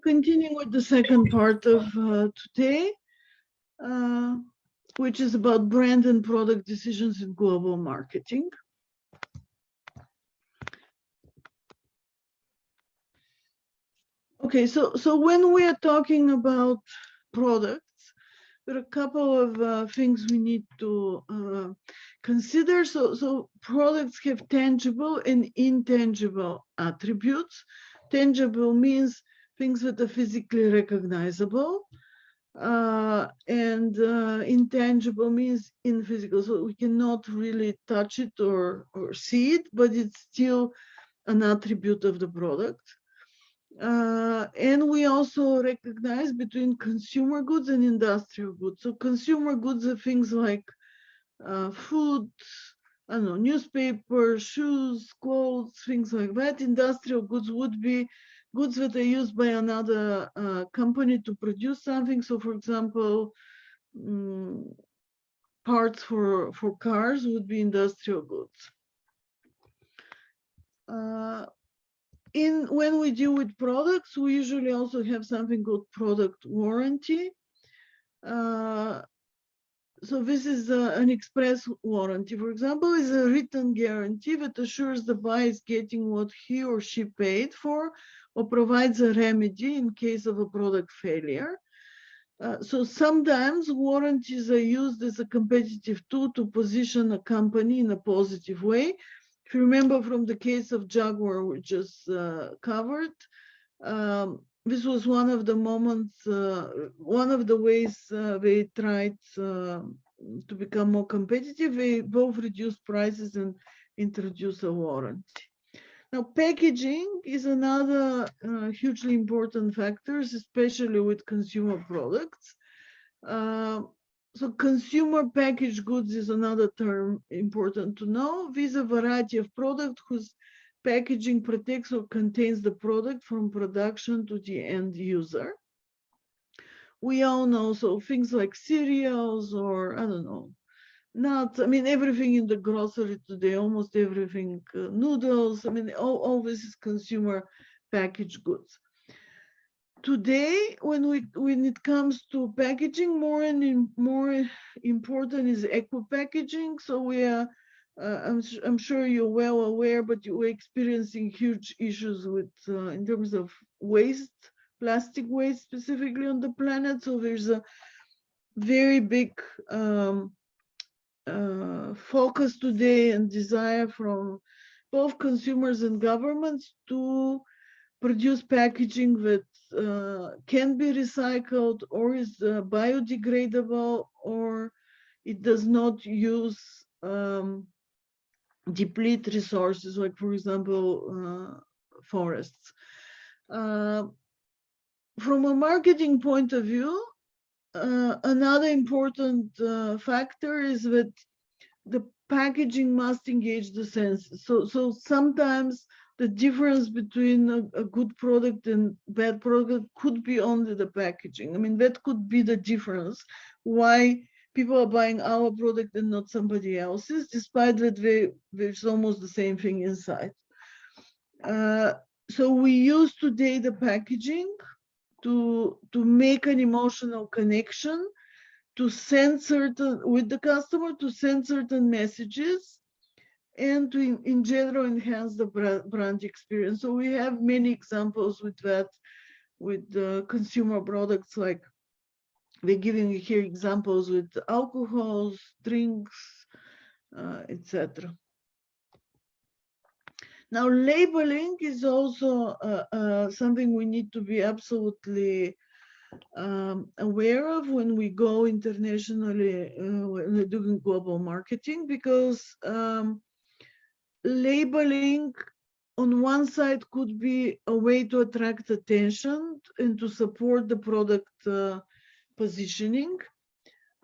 continuing with the second part of today, which is about brand and product decisions in global marketing. Okay, so when we are talking about products, there are a couple of things we need to consider. So products have tangible and intangible attributes. Tangible means things that are physically recognizable, and intangible means invisible. So we cannot really touch it or see it, but it's still an attribute of the product. And we also recognize between consumer goods and industrial goods. So consumer goods are things like food, I don't know, newspapers, shoes, clothes, things like that. Industrial goods would be goods that are used by another company to produce something. So for example, parts for cars would be industrial goods. When we deal with products, we usually also have something called product warranty. So this is an express warranty, for example, is a written guarantee that assures the buyer is getting what he or she paid for, or provides a remedy in case of a product failure. So sometimes warranties are used as a competitive tool to position a company in a positive way. If you remember from the case of Jaguar, we just covered, this was one of the moments, one of the ways they tried to become more competitive. They both reduced prices and introduced a warranty. Now, packaging is another hugely important factor, especially with consumer products. So consumer packaged goods is another term important to know. These are a variety of products whose packaging protects or contains the product from production to the end user. We all know, so things like cereals or, I don't know, nuts, I mean, everything in the grocery today, almost everything, noodles, I mean, all this is consumer packaged goods. Today, when it comes to packaging, more and more important is eco-packaging. So we are, I'm sure you're well aware, but we're experiencing huge issues with in terms of waste, plastic waste specifically on the planet. So there's a very big focus today and desire from both consumers and governments to produce packaging that can be recycled or is biodegradable, or it does not use deplete resources, like for example forests. From a marketing point of view, another important factor is that the packaging must engage the senses. So sometimes the difference between a good product and bad product could be only the packaging. I mean, that could be the difference why people are buying our product and not somebody else's, despite that there's almost the same thing inside. So we use today the packaging to make an emotional connection, to send with the customer, to send certain messages, and to, in general, enhance the brand experience. So we have many examples with that, with consumer products, like we're giving you here examples with alcohols, drinks, etc. Now, labeling is also something we need to be absolutely aware of when we go internationally, when we're doing global marketing, because labeling on one side could be a way to attract attention and to support the product positioning.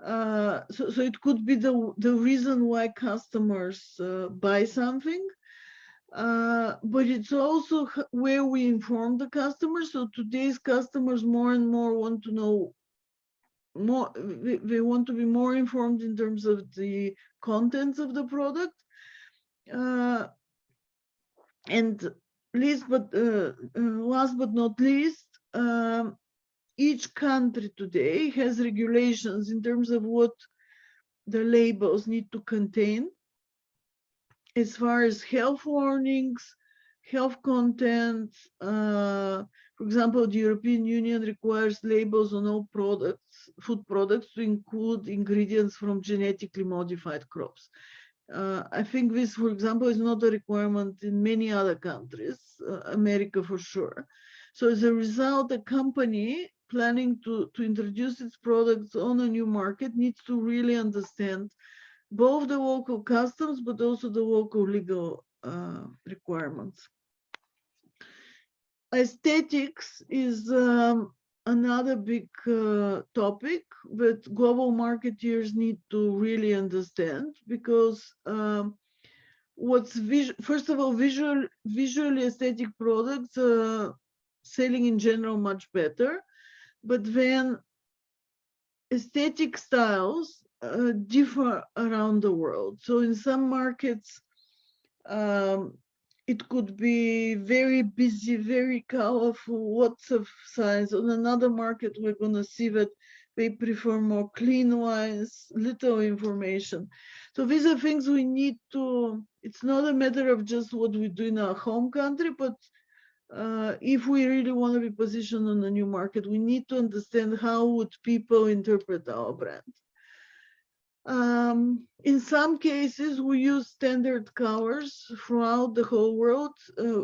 So it could be the reason why customers buy something. But it's also where we inform the customers. So today's customers more and more want to know more, they want to be more informed in terms of the contents of the product. And last but not least, each country today has regulations in terms of what the labels need to contain as far as health warnings, health content. For example, the European Union requires labels on all products, food products, to include ingredients from genetically modified crops. I think this, for example, is not a requirement in many other countries, America for sure. So as a result, a company planning to introduce its products on a new market needs to really understand both the local customs, but also the local legal requirements. Aesthetics is another big topic that global marketeers need to really understand, because first of all, visually aesthetic products selling in general much better, but then aesthetic styles differ around the world. So in some markets, it could be very busy, very colorful, lots of signs. On another market, we're going to see that they prefer more clean lines, little information. So these are things we need to, it's not a matter of just what we do in our home country, but if we really want to be positioned on a new market, we need to understand how would people interpret our brand. In some cases, we use standard colors throughout the whole world,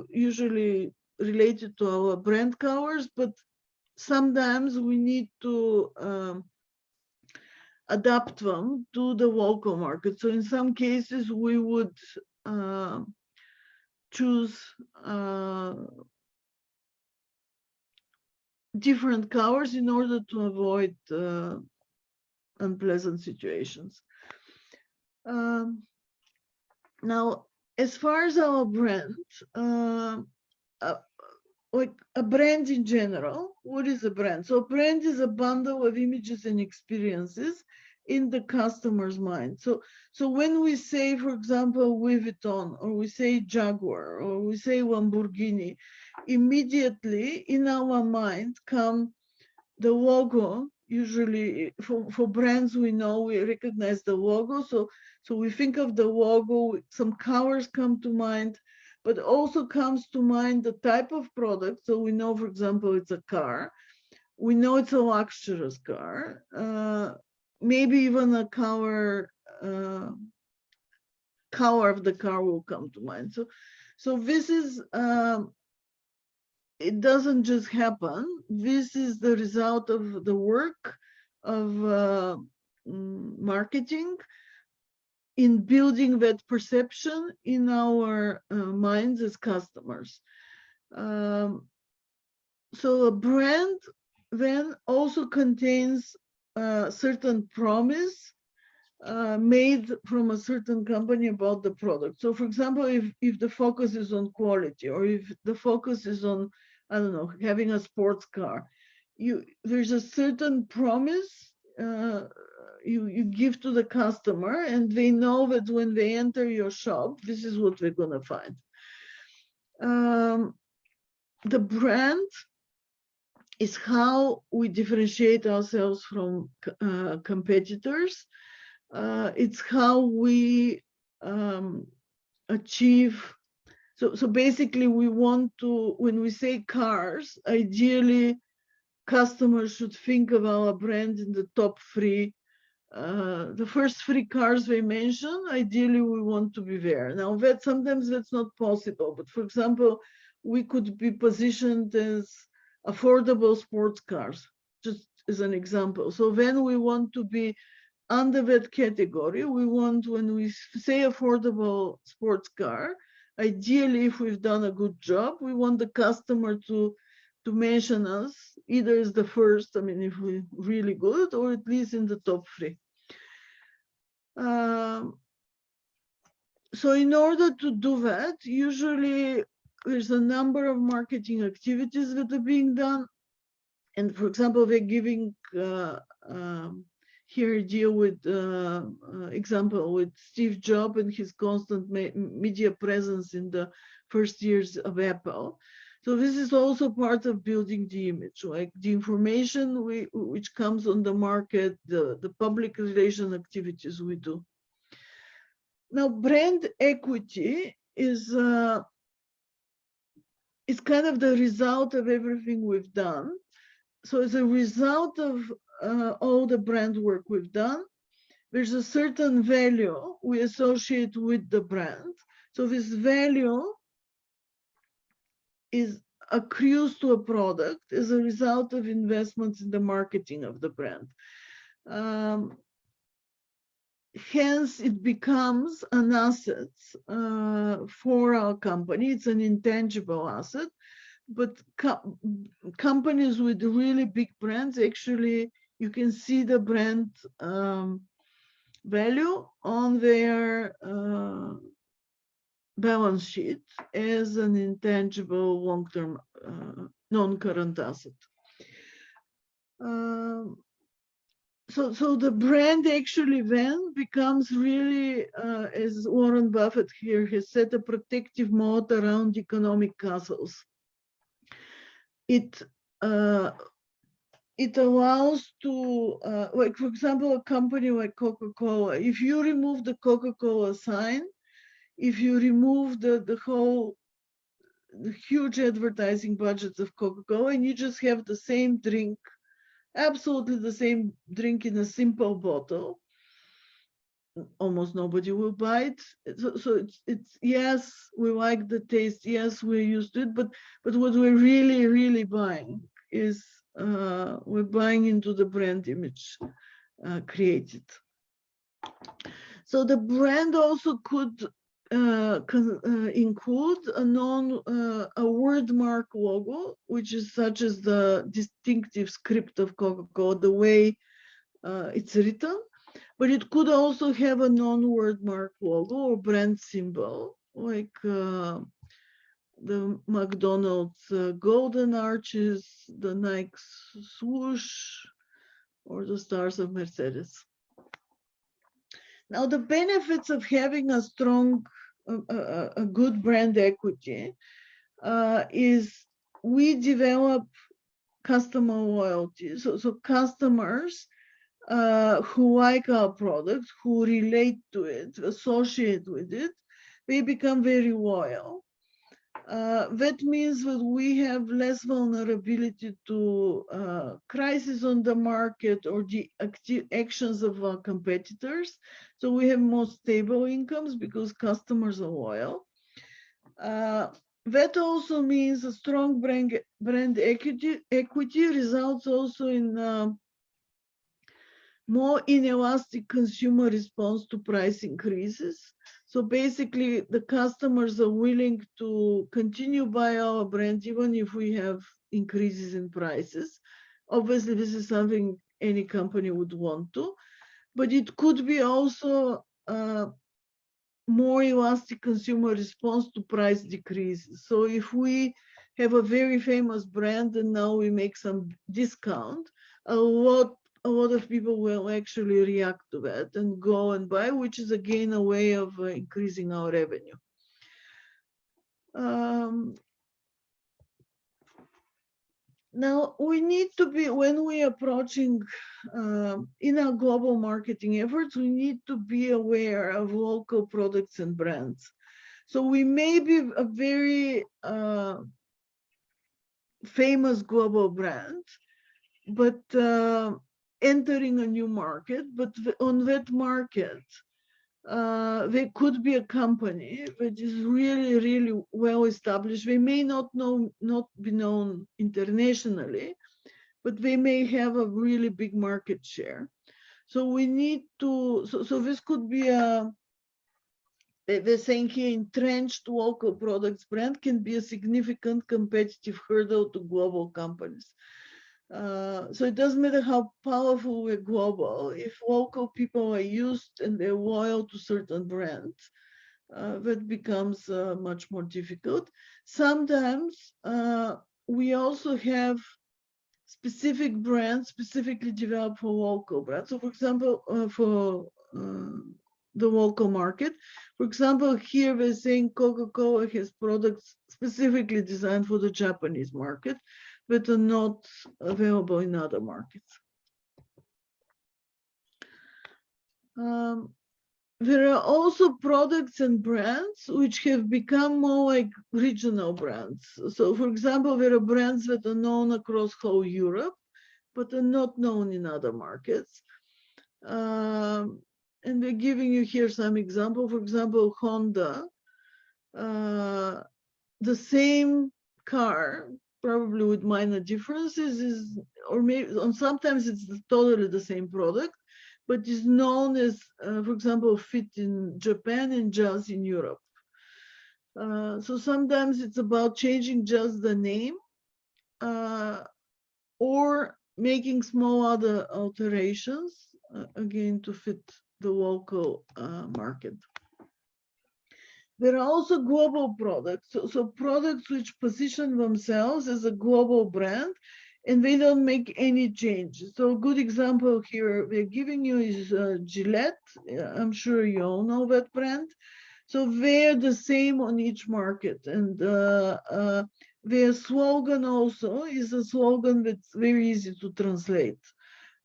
usually related to our brand colors, but sometimes we need to adapt them to the local market. So in some cases, we would choose different colors in order to avoid unpleasant situations. Now, as far as our brand, like a brand in general, what is a brand? So a brand is a bundle of images and experiences in the customer's mind. So when we say, for example, Louis Vuitton, or we say Jaguar, or we say Lamborghini, immediately in our mind come the logo. Usually for brands we know, we recognize the logo. So we think of the logo, some colors come to mind, but also comes to mind the type of product. So we know, for example, it's a car. We know it's a luxurious car. Maybe even a color of the car will come to mind. So this is, it doesn't just happen. This is the result of the work of marketing in building that perception in our minds as customers. So a brand then also contains a certain promise made from a certain company about the product. So for example, if the focus is on quality, or if the focus is on, I don't know, having a sports car, there's a certain promise you give to the customer, and they know that when they enter your shop, this is what they're gonna find. The brand is how we differentiate ourselves from competitors. It's how we achieve. So basically, we want to, when we say cars, ideally, customers should think of our brand in the top three. The first three cars they mention, ideally, we want to be there. Now, sometimes that's not possible. But for example, we could be positioned as affordable sports cars, just as an example. So then we want to be under that category. We want, when we say affordable sports car, ideally, if we've done a good job, we want the customer to mention us either as the first, I mean, if we're really good, or at least in the top three. So in order to do that, usually there's a number of marketing activities that are being done. And for example, they're giving here a deal with example with Steve Jobs and his constant media presence in the first years of Apple. So this is also part of building the image, like the information which comes on the market, the public relation activities we do. Now, brand equity is kind of the result of everything we've done. So as a result of all the brand work we've done, there's a certain value we associate with the brand. So this value accrues to a product as a result of investments in the marketing of the brand. Hence, it becomes an asset for our company. It's an intangible asset, but companies with really big brands, actually, you can see the brand value on their balance sheet as an intangible long-term non-current asset. So the brand actually then becomes really, as Warren Buffett here has said, a protective moat around economic castles. It allows to, like for example, a company like Coca-Cola, if you remove the Coca-Cola sign, if you remove the huge advertising budgets of Coca-Cola and you just have the same drink, absolutely the same drink in a simple bottle, almost nobody will buy it. So it's yes, we like the taste, yes, we're used to it, but what we're really buying is we're buying into the brand image created. So the brand also could include a word mark logo, which is such as the distinctive script of Coca-Cola, the way it's written, but it could also have a non-word mark logo or brand symbol, like the McDonald's golden arches, the Nike swoosh, or the stars of Mercedes. Now, the benefits of having a strong, a good brand equity is we develop customer loyalty. So customers who like our product, who relate to it, associate with it, they become very loyal. That means that we have less vulnerability to crisis on the market or the actions of our competitors. So we have more stable incomes because customers are loyal. That also means a strong brand equity results also in more inelastic consumer response to price increases. So basically, the customers are willing to continue buy our brand even if we have increases in prices. Obviously, this is something any company would want to, but it could be also more elastic consumer response to price decreases. So if we have a very famous brand and now we make some discount, a lot of people will actually react to that and go and buy, which is again a way of increasing our revenue. Now we need to be, when we're approaching in our global marketing efforts, we need to be aware of local products and brands. So we may be a very famous global brand, but entering a new market, but on that market, there could be a company that is really well established. They may not be known internationally, but they may have a really big market share. So we need to, so this could be they're saying here, entrenched local products brand can be a significant competitive hurdle to global companies. So it doesn't matter how powerful we're global, if local people are used and they're loyal to certain brands, that becomes much more difficult. Sometimes we also have specific brands specifically developed for local brands. So for example, for the local market. For example, here we're saying Coca-Cola has products specifically designed for the Japanese market, but are not available in other markets. There are also products and brands which have become more like regional brands. So, for example, there are brands that are known across whole Europe, but are not known in other markets. And we're giving you here some example. For example, Honda, the same car, probably with minor differences, or maybe sometimes it's totally the same product, but is known as, for example, Fit in Japan and Jazz in Europe. So sometimes it's about changing just the name or making small other alterations, again, to fit the local market. There are also global products, so products which position themselves as a global brand, and they don't make any changes. So a good example here we're giving you is Gillette. I'm sure you all know that brand. So they're the same on each market, and their slogan also is a slogan that's very easy to translate.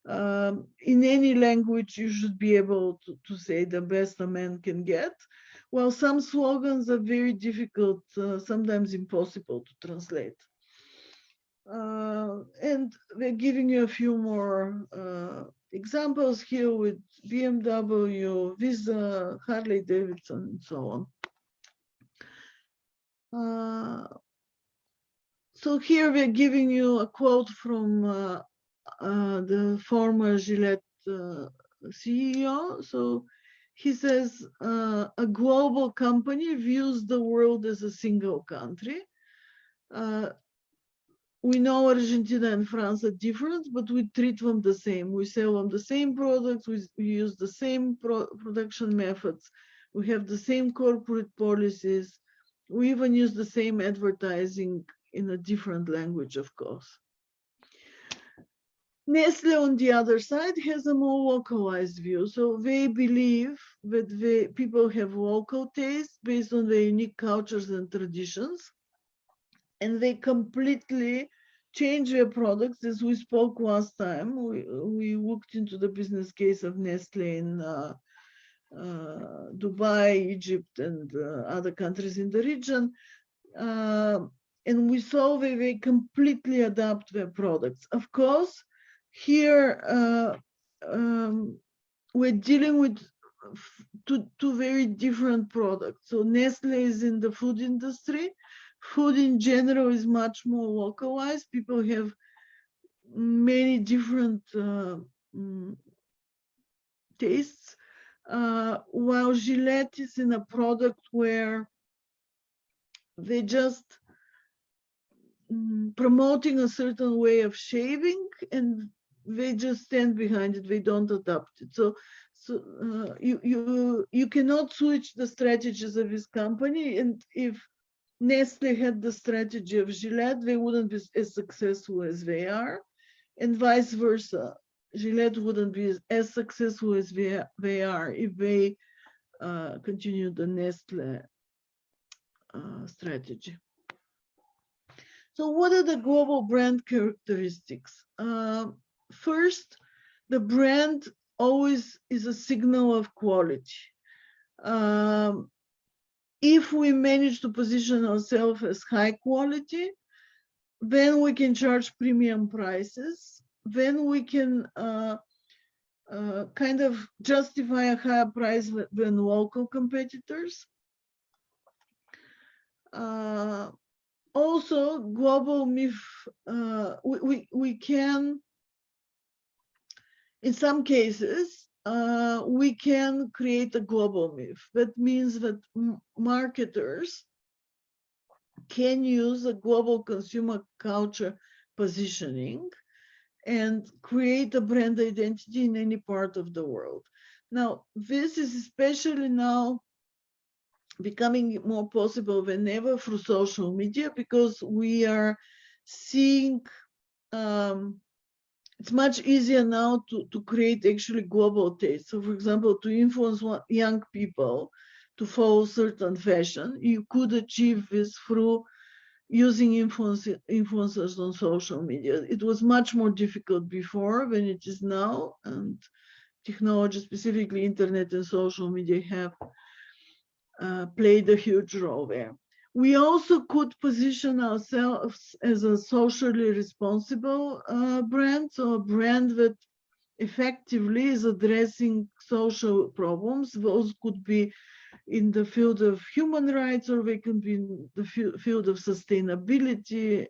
In any language, you should be able to say the best a man can get. Well, some slogans are very difficult, sometimes impossible to translate. And we're giving you a few more examples here with BMW, Visa, Harley Davidson, and so on. So here we're giving you a quote from the former Gillette CEO. So he says, a global company views the world as a single country. We know Argentina and France are different, but we treat them the same. We sell them the same products, we use the same production methods, we have the same corporate policies, we even use the same advertising in a different language, of course. Nestle, on the other side, has a more localized view. So they believe that people have local tastes based on their unique cultures and traditions. And they completely change their products. As we spoke last time, we looked into the business case of Nestle in Dubai, Egypt, and other countries in the region. And we saw that they completely adapt their products. Of course, here we're dealing with two very different products. So Nestle is in the food industry. Food in general is much more localized. People have many different tastes, while Gillette is in a product where they just promoting a certain way of shaving, and they just stand behind it. They don't adapt it. So you cannot switch the strategies of this company, and if Nestle had the strategy of Gillette, they wouldn't be as successful as they are, and vice versa. Gillette wouldn't be as successful as they are if they continue the Nestle strategy. So what are the global brand characteristics? First, the brand always is a signal of quality. If we manage to position ourselves as high quality, then we can charge premium prices. Then we can kind of justify a higher price than local competitors. Also, global myth, we can, in some cases, we can create a global myth. That means that marketers can use a global consumer culture positioning and create a brand identity in any part of the world. Now, this is especially now becoming more possible than ever through social media, because we are seeing it's much easier now to create actually global taste. So, for example, to influence young people to follow certain fashion, you could achieve this through using influencers on social media. It was much more difficult before than it is now, and technology, specifically internet and social media, have played a huge role there. We also could position ourselves as a socially responsible brand, so a brand that effectively is addressing social problems. Those could be in the field of human rights, or they can be in the field of sustainability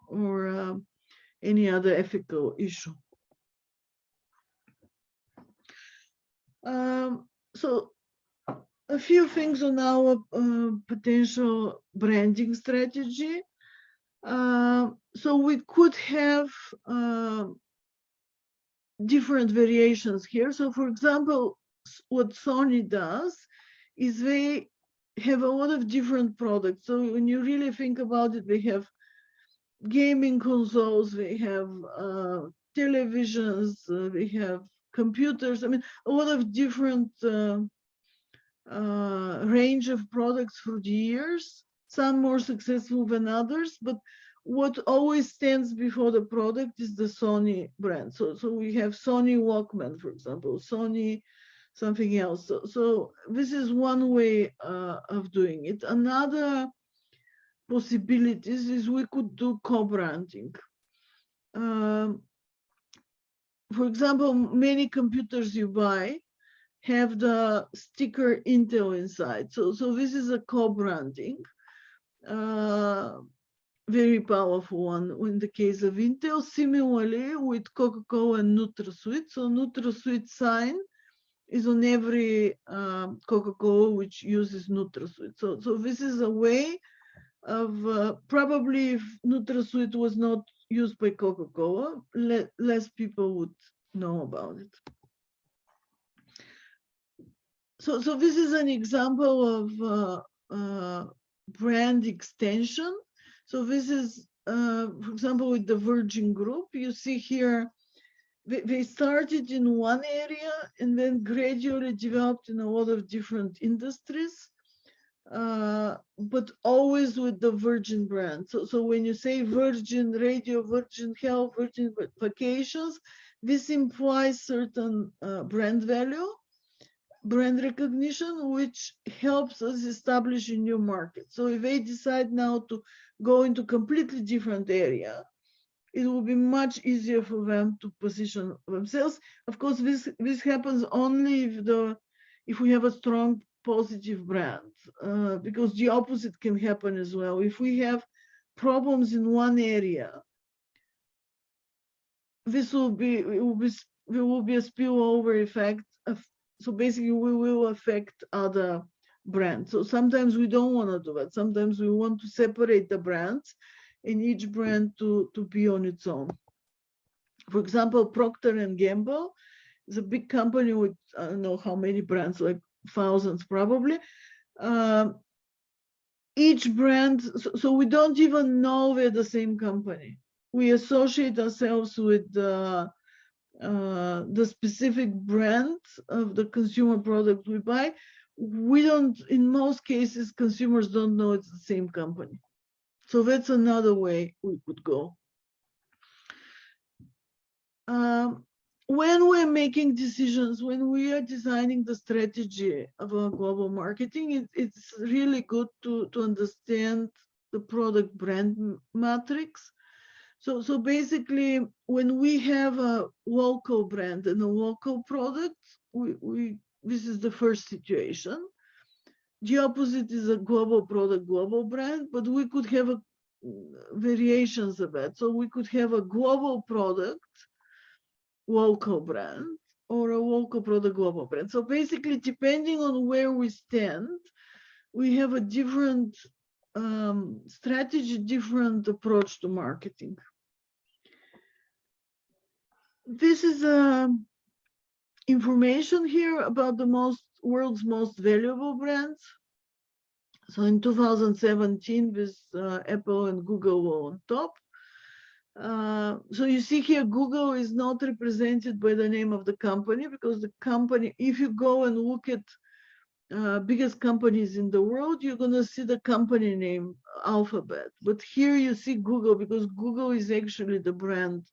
or any other ethical issue. So a few things on our potential branding strategy. So we could have different variations here. So for example, what Sony does is they have a lot of different products. So when you really think about it, they have gaming consoles, they have televisions, they have computers. I mean, a lot of different range of products through the years, some more successful than others, but what always stands before the product is the Sony brand. So we have Sony Walkman, for example, Sony something else. So this is one way of doing it. Another possibilities is we could do co-branding. For example, many computers you buy have the sticker Intel inside. So this is a co-branding, very powerful one in the case of Intel. Similarly with Coca-Cola and NutraSweet. So NutraSweet sign is on every Coca-Cola which uses NutraSweet. So this is a way of probably if NutraSweet was not used by Coca-Cola, less people would know about it. So this is an example of brand extension. So this is, for example, with the Virgin Group. You see here, they started in one area and then gradually developed in a lot of different industries, but always with the Virgin brand. So when you say Virgin Radio, Virgin Health, Virgin Vacations, this implies certain brand value, brand recognition, which helps us establish a new market. So if they decide now to go into completely different area, it will be much easier for them to position themselves. Of course, this happens only if we have a strong positive brand, because the opposite can happen as well. If we have problems in one area, there will be a spillover effect. So basically, we will affect other brands. So sometimes we don't want to do that. Sometimes we want to separate the brands and each brand to be on its own. For example, Procter & Gamble is a big company with, I don't know how many brands, like thousands probably. Each brand, so we don't even know we're the same company. We associate ourselves with the specific brand of the consumer product we buy. We don't, in most cases, consumers don't know it's the same company. So that's another way we could go. When we're making decisions, when we are designing the strategy of our global marketing, it's really good to understand the product brand matrix. So basically, when we have a local brand and a local product, this is the first situation. The opposite is a global product, global brand, but we could have variations of it. So we could have a global product, local brand, or a local product, global brand. So basically, depending on where we stand, we have a different strategy, different approach to marketing. This is information here about the world's most valuable brands. So in 2017, with Apple and Google were on top. So you see here, Google is not represented by the name of the company, because the company, if you go and look at biggest companies in the world, you're going to see the company name Alphabet. But here you see Google, because Google is actually the brand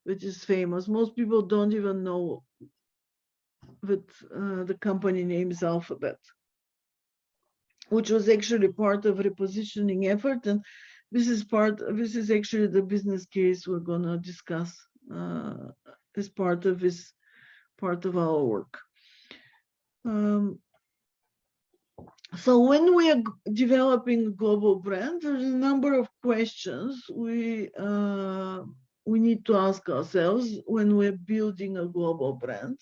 which is famous. Most people don't even know that the company name is Alphabet, which was actually part of repositioning effort. And this is actually the business case we're going to discuss as part of our work. So when we are developing a global brand, there's a number of questions we need to ask ourselves when we're building a global brand.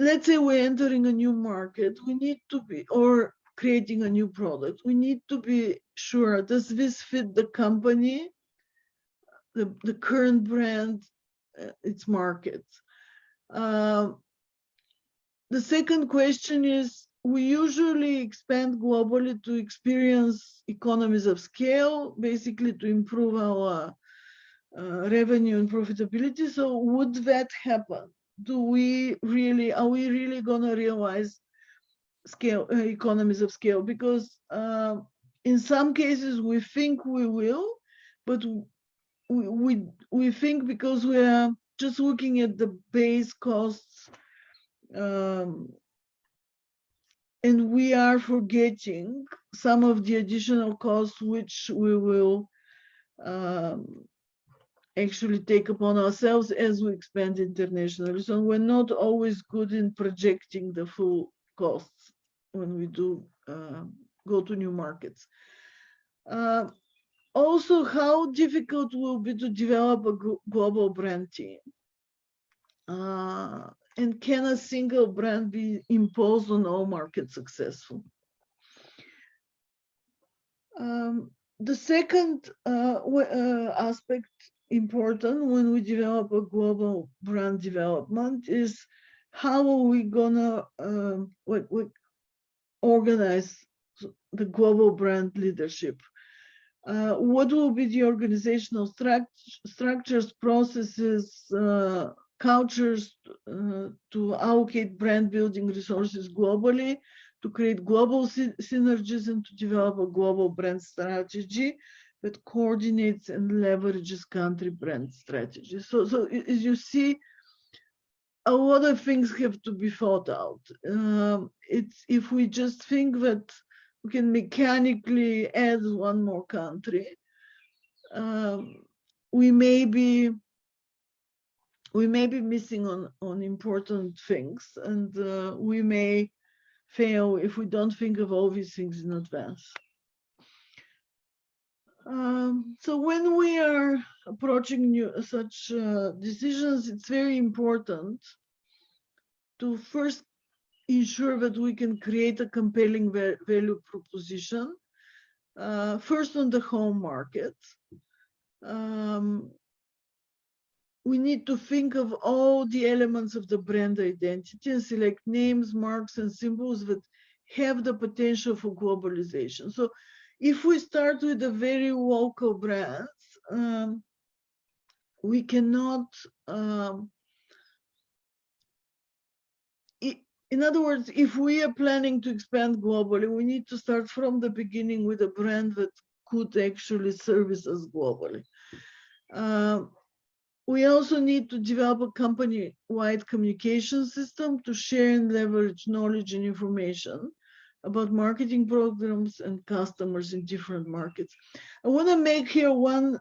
Let's say we're entering a new market, we need to be, or creating a new product, we need to be sure, does this fit the company, the current brand, its market? The second question is, we usually expand globally to experience economies of scale, basically to improve our revenue and profitability. So would that happen? Are we really gonna realize scale, economies of scale? Because in some cases we think we will, but we think because we are just looking at the base costs, and we are forgetting some of the additional costs which we will actually take upon ourselves as we expand internationally. So we're not always good in projecting the full costs when we do go to new markets. Also, how difficult will be to develop a global brand team? And can a single brand be imposed on all markets successful? The second aspect important when we develop a global brand development is how are we gonna organize the global brand leadership? What will be the organizational structures, processes, cultures to allocate brand building resources globally, to create global synergies, and to develop a global brand strategy that coordinates and leverages country brand strategies. So as you see, a lot of things have to be thought out. It's if we just think that we can mechanically add one more country, we may be missing on important things, and we may fail if we don't think of all these things in advance. So when we are approaching such decisions, it's very important to first ensure that we can create a compelling value proposition, first on the home market. We need to think of all the elements of the brand identity and select names, marks, and symbols that have the potential for globalization. So if we start with a very local brands, we cannot, in other words, if we are planning to expand globally, we need to start from the beginning with a brand that could actually service us globally. We also need to develop a company-wide communication system to share and leverage knowledge and information about marketing programs and customers in different markets. I want to make here one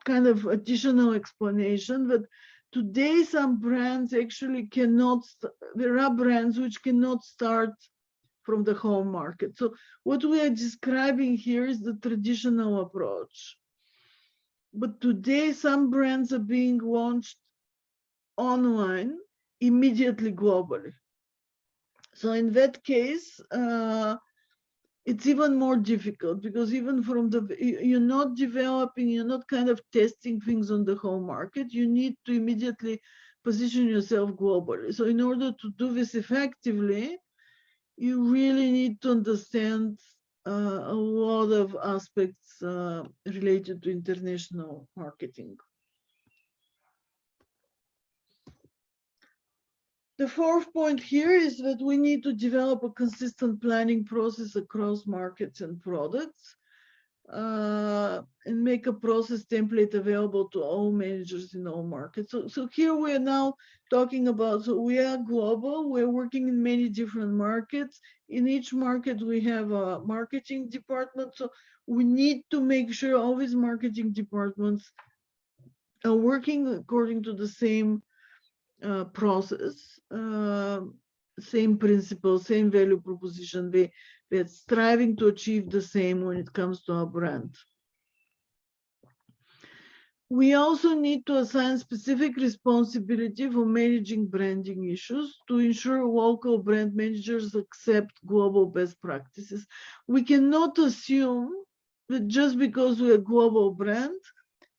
kind of additional explanation that today some brands actually cannot, there are brands which cannot start from the home market. So what we are describing here is the traditional approach. But today some brands are being launched online immediately globally. So in that case, it's even more difficult, because even from you're not developing, you're not kind of testing things on the home market. You need to immediately position yourself globally. So in order to do this effectively, you really need to understand a lot of aspects related to international marketing. The fourth point here is that we need to develop a consistent planning process across markets and products, and make a process template available to all managers in all markets. So here we are now talking about, so we are global, we're working in many different markets. In each market we have a marketing department, so we need to make sure all these marketing departments are working according to the same process, same principle, same value proposition. We're striving to achieve the same when it comes to our brand. We also need to assign specific responsibility for managing branding issues to ensure local brand managers accept global best practices. We cannot assume that just because we're a global brand,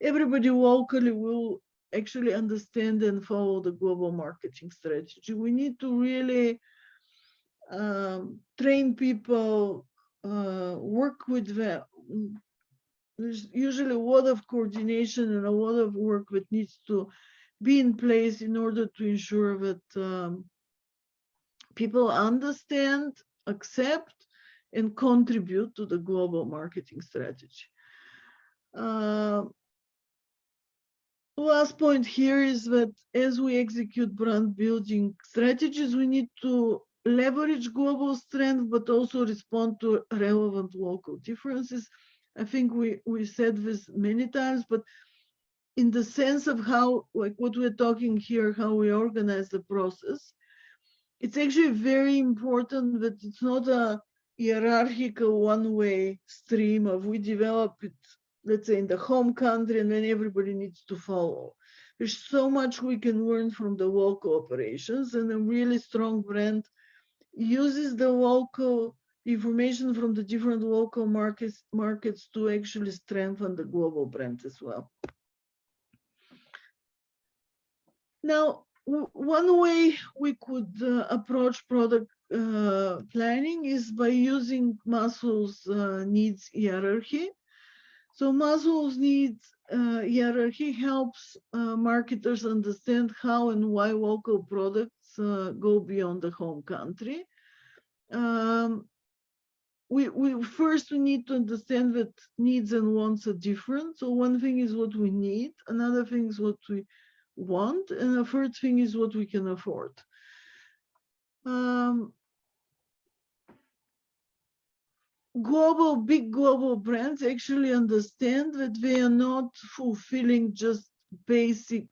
everybody locally will actually understand and follow the global marketing strategy. We need to really train people, work with them. There's usually a lot of coordination and a lot of work that needs to be in place in order to ensure that people understand, accept, and contribute to the global marketing strategy. Last point here is that as we execute brand building strategies, we need to leverage global strength, but also respond to relevant local differences. I think we said this many times, but in the sense of how, like what we're talking here, how we organize the process, it's actually very important that it's not a hierarchical one-way stream of we develop it, let's say in the home country, and then everybody needs to follow. There's so much we can learn from the local operations, and a really strong brand uses the local information from the different local markets to actually strengthen the global brand as well. Now, one way we could approach product planning is by using Maslow's needs hierarchy. So Maslow's needs hierarchy helps marketers understand how and why local products go beyond the home country. We first need to understand that needs and wants are different. So one thing is what we need, another thing is what we want, and a third thing is what we can afford. Big global brands actually understand that they are not fulfilling just basic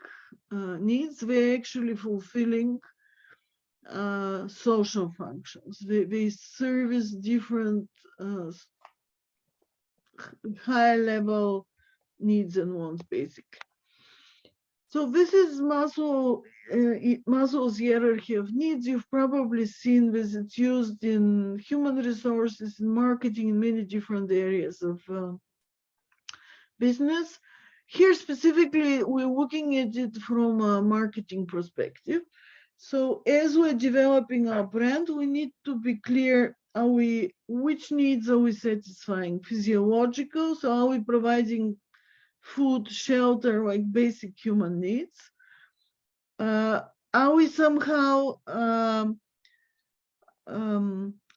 needs, they're actually fulfilling social functions. They service different high level needs and wants, basically. So this is Maslow's hierarchy of needs. You've probably seen this. It's used in human resources, in marketing, in many different areas of business. Here specifically, we're looking at it from a marketing perspective. So as we're developing our brand, we need to be clear, which needs are we satisfying? Physiological, so are we providing food, shelter, like basic human needs? Are we somehow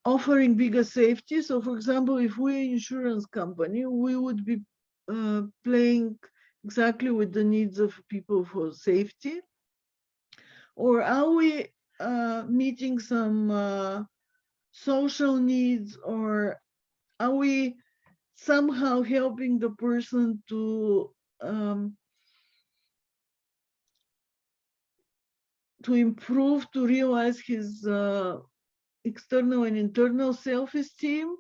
offering bigger safety? So for example, if we're an insurance company, we would be playing exactly with the needs of people for safety. Or are we meeting some social needs, or are we somehow helping the person to improve, to realize his external and internal self-esteem?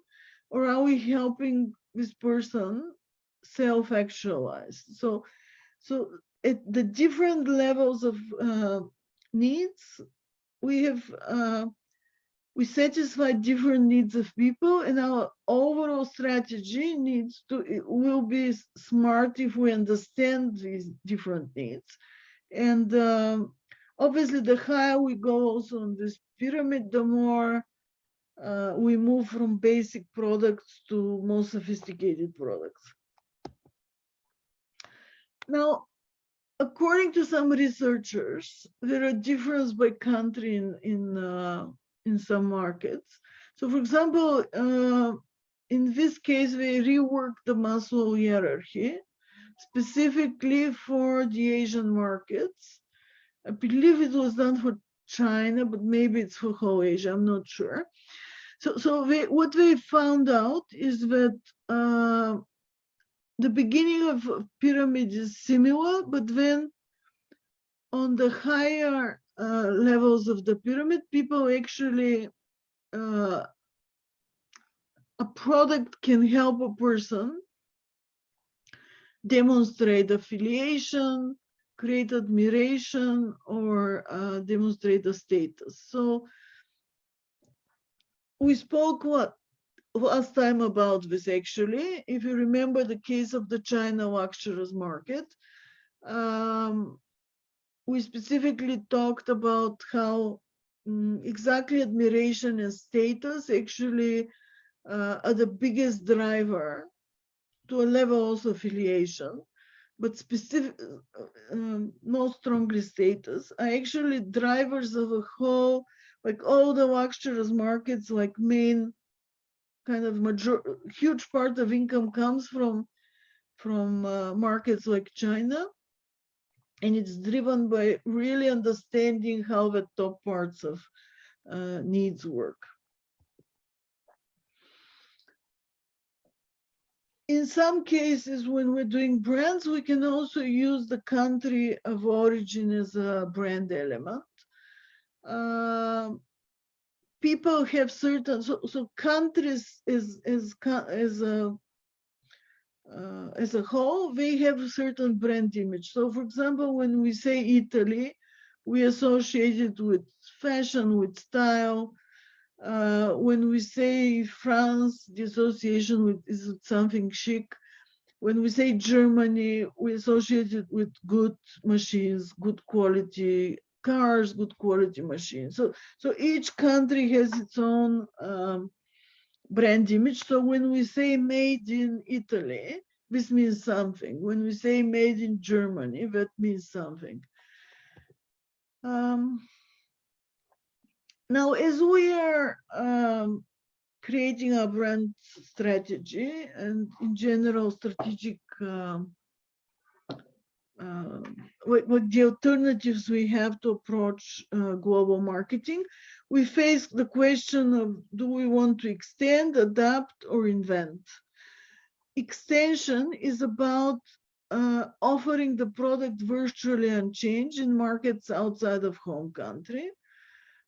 Or are we helping this person self-actualize? So at the different levels of needs, we satisfy different needs of people, and our overall strategy will be smart if we understand these different needs. And obviously, the higher we go also on this pyramid, the more we move from basic products to more sophisticated products. Now, according to some researchers, there are differences by country in some markets. So, for example, in this case, we reworked the Maslow hierarchy specifically for the Asian markets. I believe it was done for China, but maybe it's for whole Asia, I'm not sure. So what we found out is that the beginning of pyramid is similar, but then on the higher levels of the pyramid, people actually, a product can help a person demonstrate affiliation, create admiration, or demonstrate a status. So we spoke last time about this actually. If you remember the case of the China luxurious market, we specifically talked about how exactly admiration and status actually are the biggest driver, to a level also affiliation, but specific, more strongly status, are actually drivers of a whole, like all the luxurious markets, like main kind of huge part of income comes from markets like China. And it's driven by really understanding how the top parts of needs work. In some cases, when we're doing brands, we can also use the country of origin as a brand element. People have certain, so countries as a whole, they have a certain brand image. So for example, when we say Italy, we associate it with fashion, with style. When we say France, the association with is something chic. When we say Germany, we associate it with good machines, good quality cars, good quality machines. So each country has its own brand image. So when we say made in Italy, this means something. When we say made in Germany, that means something. Now, as we are creating a brand strategy and in general strategic, what the alternatives we have to approach global marketing, we face the question of, do we want to extend, adapt, or invent? Extension is about offering the product virtually unchanged in markets outside of home country.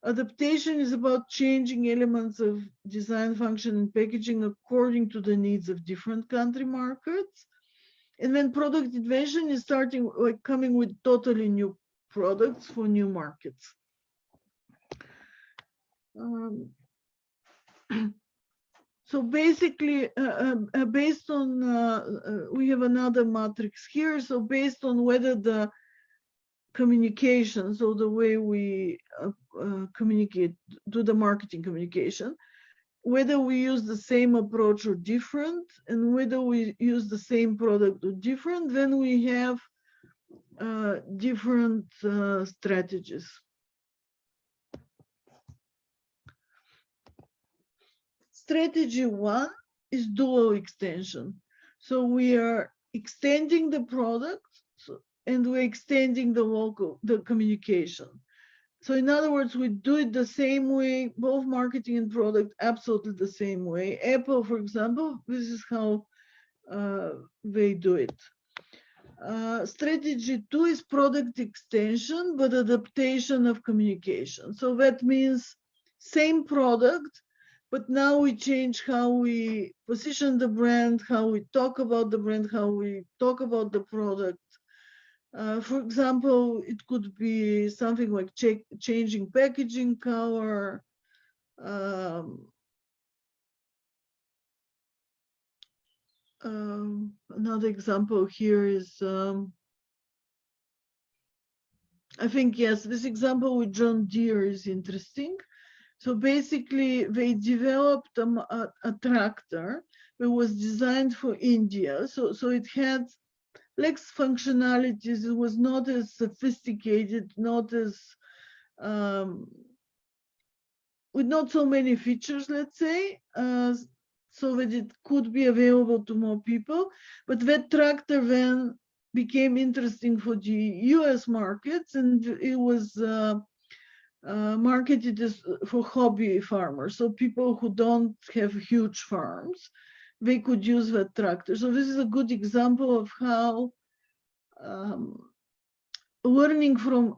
Adaptation is about changing elements of design, function, and packaging according to the needs of different country markets. And then product invention is starting, like coming with totally new products for new markets. So basically, based on, we have another matrix here. So based on whether the communication, so the way we communicate, do the marketing communication, whether we use the same approach or different, and whether we use the same product or different, then we have different strategies. Strategy one is dual extension. So we are extending the product and we're extending the communication. So in other words, we do it the same way, both marketing and product, absolutely the same way. Apple, for example, this is how they do it. Strategy two is product extension, but adaptation of communication. So that means same product, but now we change how we position the brand, how we talk about the brand, how we talk about the product. For example, it could be something like changing packaging color. Another example here is, I think, yes, this example with John Deere is interesting. So basically, they developed a tractor that was designed for India. So it had less functionalities. It was not as sophisticated, not as with not so many features, let's say, so that it could be available to more people. But that tractor then became interesting for the US markets, and it was marketed as for hobby farmers. So people who don't have huge farms, they could use that tractor. So this is a good example of how learning from,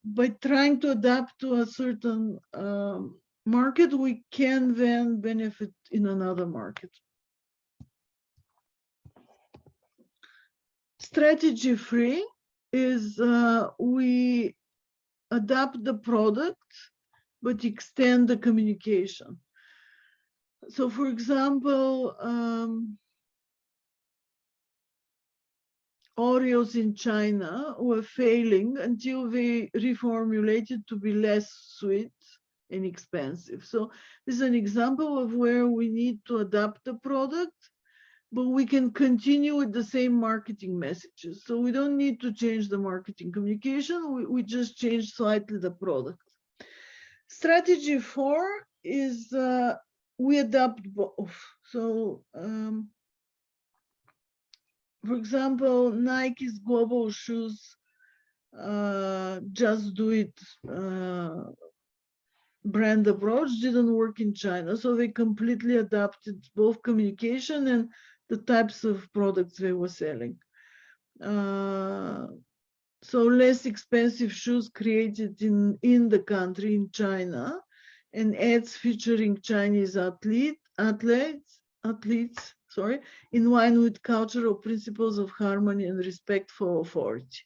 by trying to adapt to a certain market, we can then benefit in another market. Strategy 3 is we adapt the product, but extend the communication. So for example, Oreos in China were failing until they reformulated to be less sweet and expensive. So this is an example of where we need to adapt the product, but we can continue with the same marketing messages. So we don't need to change the marketing communication, we just change slightly the product. Strategy 4 is we adapt both. So for example, Nike's global shoes, just do it brand approach didn't work in China. So they completely adapted both communication and the types of products they were selling. So less expensive shoes created in the country, in China, and ads featuring Chinese athletes, in line with cultural principles of harmony and respect for authority.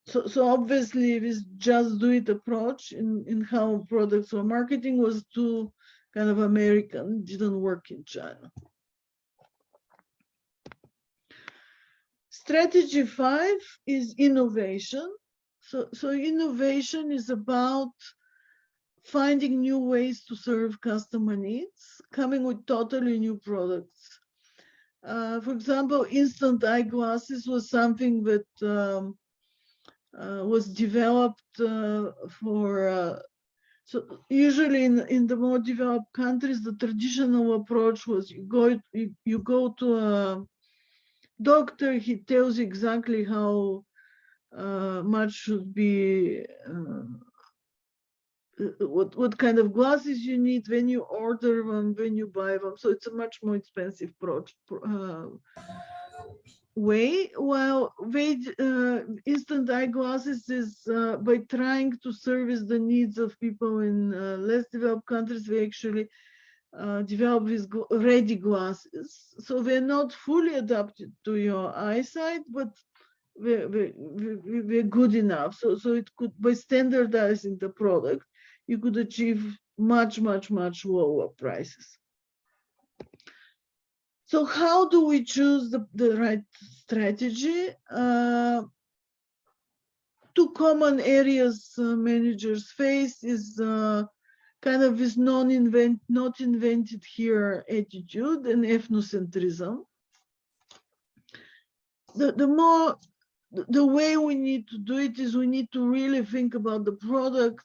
So obviously this just do it approach in how products were marketing was too kind of American, didn't work in China. Strategy 5 is innovation. So innovation is about finding new ways to serve customer needs, coming with totally new products. For example, instant eyeglasses was something that was developed for, so usually in the more developed countries, the traditional approach was you go to a doctor, he tells you exactly how much should be, what kind of glasses you need, when you order them, when you buy them. So it's a much more expensive way. While instant eyeglasses is by trying to service the needs of people in less developed countries, they actually develop these ready glasses. So they're not fully adapted to your eyesight, but we're good enough. So it could, by standardizing the product, you could achieve much lower prices. So how do we choose the right strategy? Two common areas managers face is kind of this not invented here attitude and ethnocentrism. The way we need to do it is we need to really think about the product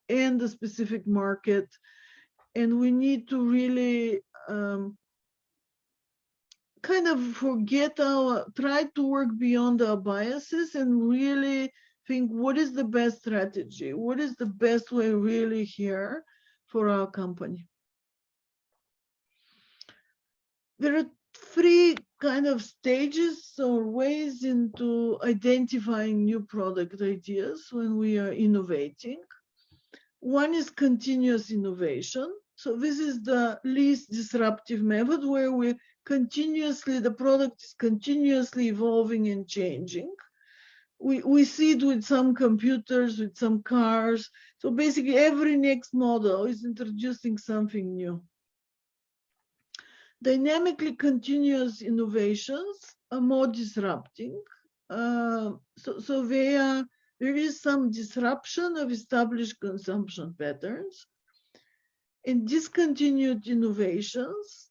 and the specific market, and we need to really kind of try to work beyond our biases and really think what is the best strategy, what is the best way really here for our company. There are three kind of stages or ways into identifying new product ideas when we are innovating. One is continuous innovation. So this is the least disruptive method where the product is continuously evolving and changing. We see it with some computers, with some cars. So basically every next model is introducing something new. Dynamically continuous innovations are more disrupting. So they are there is some disruption of established consumption patterns, and discontinued innovations,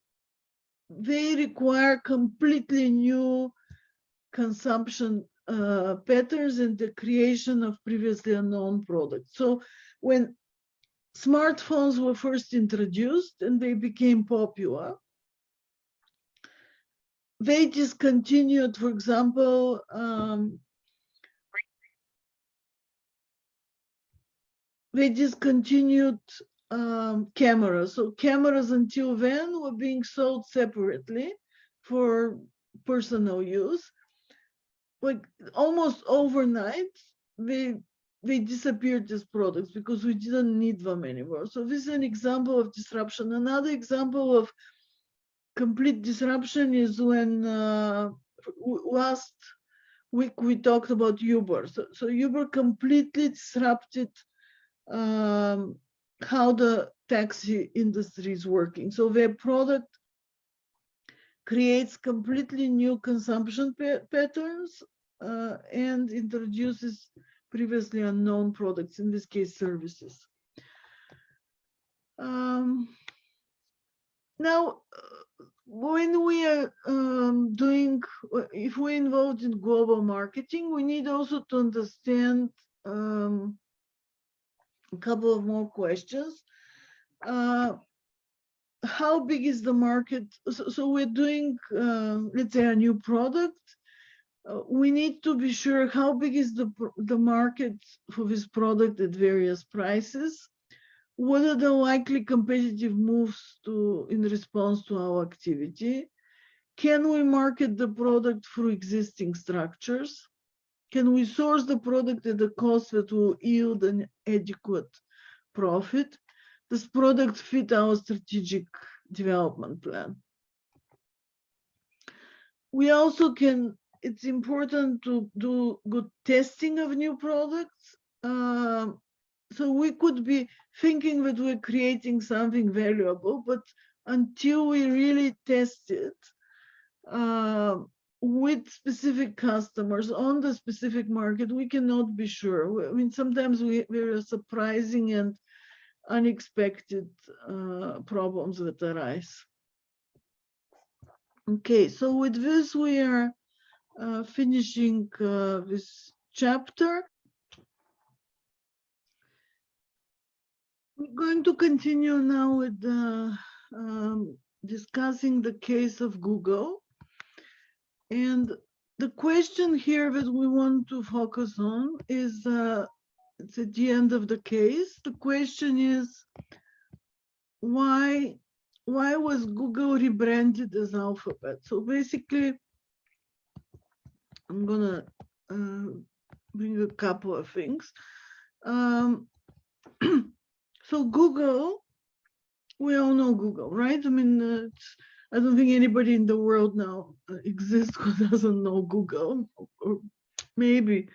they require completely new consumption patterns and the creation of previously unknown products. So when smartphones were first introduced and they became popular, they discontinued, for example, cameras. So cameras until then were being sold separately for personal use. Like almost overnight, they disappeared as products because we didn't need them anymore. So this is an example of disruption. Another example of complete disruption is when last week we talked about Uber. So Uber completely disrupted how the taxi industry is working. So their product creates completely new consumption patterns and introduces previously unknown products, in this case, services. Now, when we are if we're involved in global marketing, we need also to understand a couple of more questions. How big is the market? So we're doing, let's say, a new product. We need to be sure how big is the market for this product at various prices. What are the likely competitive moves in response to our activity? Can we market the product through existing structures? Can we source the product at a cost that will yield an adequate profit? Does product fit our strategic development plan? We also it's important to do good testing of new products. So we could be thinking that we're creating something valuable, but until we really test it with specific customers on the specific market, we cannot be sure. I mean, sometimes there are surprising and unexpected problems that arise. Okay, so with this we are finishing this chapter. We're going to continue now with discussing the case of Google. And the question here that we want to focus on is, it's at the end of the case. The question is, why was Google rebranded as Alphabet? So basically, I'm gonna bring a couple of things. So Google, we all know Google, right? I mean, I don't think anybody in the world now exists who doesn't know Google, or maybe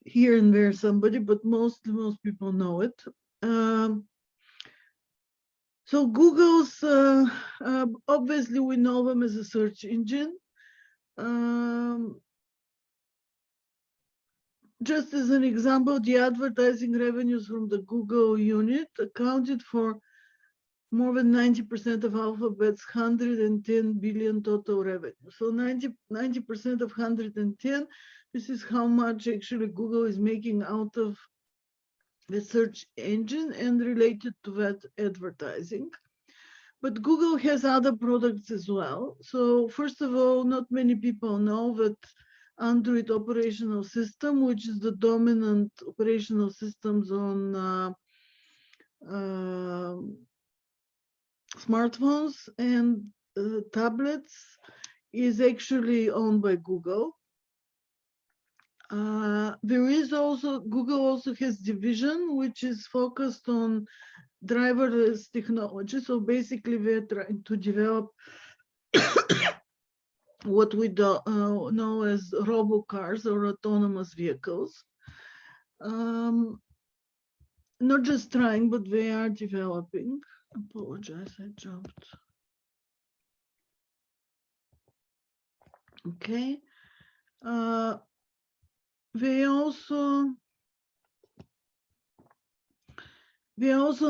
here and there somebody, but most people know it. So Google's, obviously we know them as a search engine. Just as an example, the advertising revenues from the Google unit accounted for more than 90% of Alphabet's 110 billion total revenue. So 90% of 110, this is how much actually Google is making out of the search engine and related to that advertising. But Google has other products as well. So first of all, not many people know that Android operational system, which is the dominant operational systems on smartphones and tablets, is actually owned by Google. There is also, Google also has division which is focused on driverless technology. So basically they're trying to develop what we know as robocars or autonomous vehicles. Not just trying, but they are developing. Apologize, I jumped. Okay. they also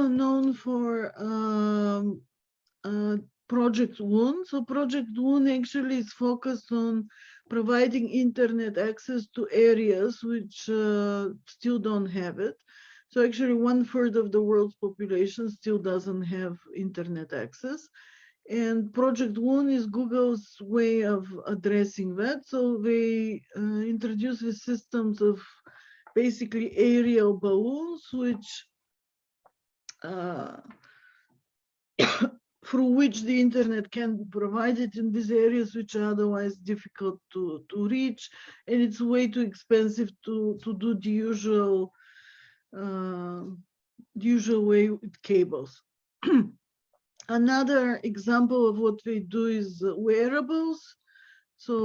known for Project WOON. So Project WOON actually is focused on providing internet access to areas which still don't have it. So actually 1/3 of the world's population still doesn't have internet access. And Project WOON is Google's way of addressing that. So they introduce the systems of basically aerial balloons, which through which the internet can be provided in these areas which are otherwise difficult to reach, and it's way too expensive to do the usual way with cables. Another example of what they do is wearables. So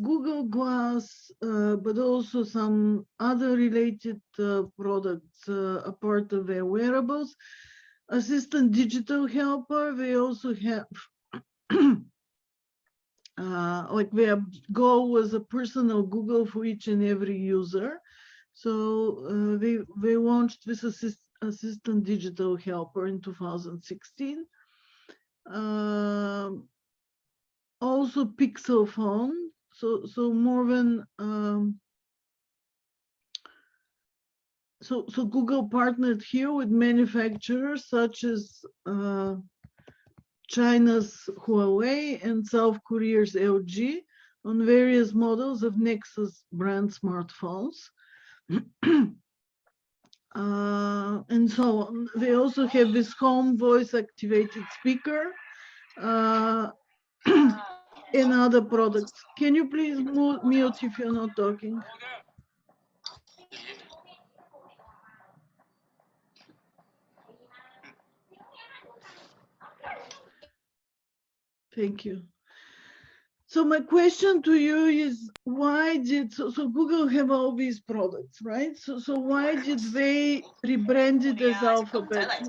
Google Glass, but also some other related products are part of their wearables. Assistant digital helper, they also have like their goal was a personal Google for each and every user. So they launched this assistant digital helper in 2016. Also Pixel phone. So more than So Google partnered here with manufacturers such as China's Huawei and South Korea's LG on various models of Nexus brand smartphones. And so on. They also have this home voice activated speaker and other products. Can you please mute if you're not talking? Thank you. So my question to you is, why did, so Google have all these products, right? So why did they rebrand it as Alphabet?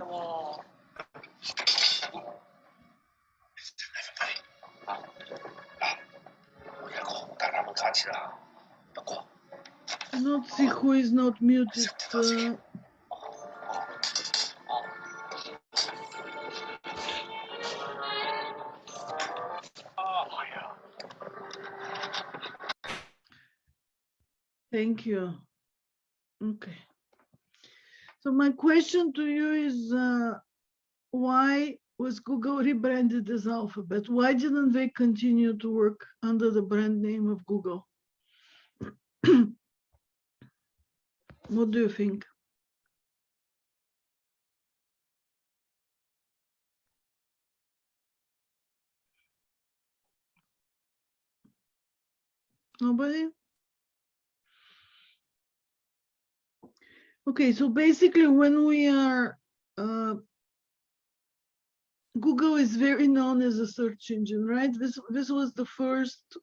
Not see who is not muted. Thank you. Okay. So my question to you is, why was Google rebranded as Alphabet? Why didn't they continue to work under the brand name of Google? What do you think? Nobody? Okay, so basically when we are, Google is very known as a search engine, right? This was the first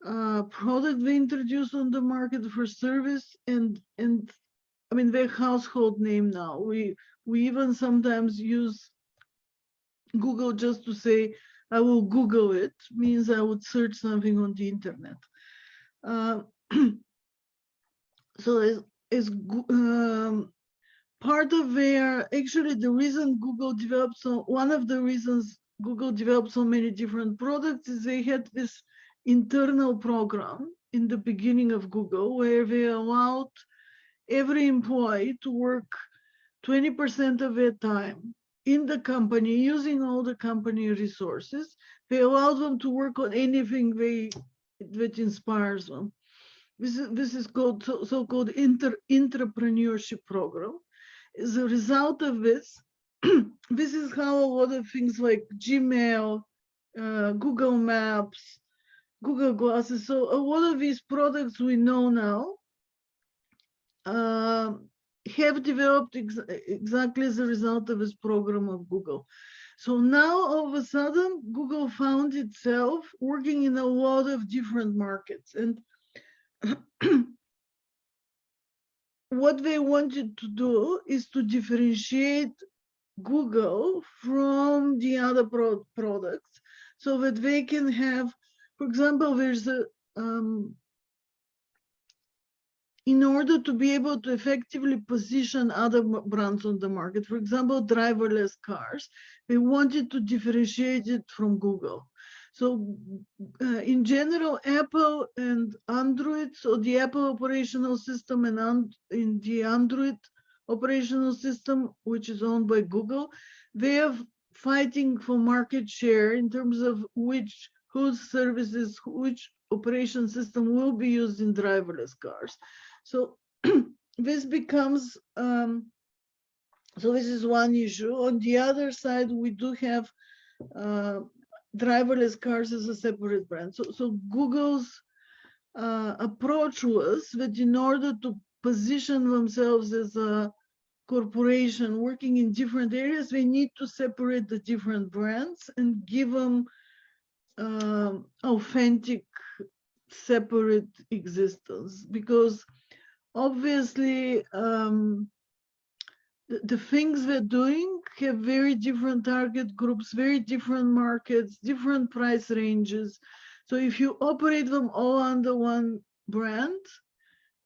product they introduced on the market for service, and I mean, their household name now. We even sometimes use Google just to say, I will Google it, means I would search something on the internet. So as part of their, actually the reason Google developed, so one of the reasons Google developed so many different products is they had this internal program in the beginning of Google where they allowed every employee to work 20% of their time in the company using all the company resources. They allowed them to work on anything that inspires them. This is called so-called entrepreneurship program. As a result of this, this is how a lot of things like Gmail, Google Maps, Google Glasses, so a lot of these products we know now have developed exactly as a result of this program of Google. So now all of a sudden, Google found itself working in a lot of different markets. And what they wanted to do is to differentiate Google from the other products so that they can have, for example, there's a in order to be able to effectively position other brands on the market. For example, driverless cars, they wanted to differentiate it from Google. So in general, Apple and Android, so the Apple operational system and in the Android operational system, which is owned by Google, they are fighting for market share in terms of whose services, which operation system will be used in driverless cars. So this becomes, so this is one issue. On the other side, we do have driverless cars as a separate brand. So Google's approach was that in order to position themselves as a corporation working in different areas, they need to separate the different brands and give them authentic, separate existence. Because obviously, the things they're doing have very different target groups, very different markets, different price ranges. So if you operate them all under one brand,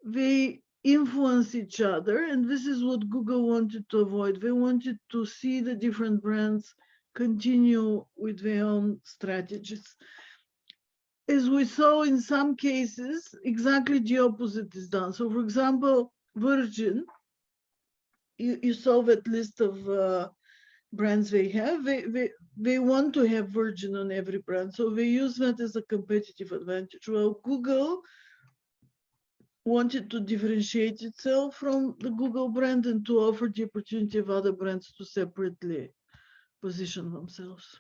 they influence each other. And this is what Google wanted to avoid. They wanted to see the different brands continue with their own strategies. As we saw in some cases, exactly the opposite is done. So for example, Virgin, you saw that list of brands they have. They want to have Virgin on every brand, so they use that as a competitive advantage. Well, Google wanted to differentiate itself from the Google brand and to offer the opportunity of other brands to separately position themselves.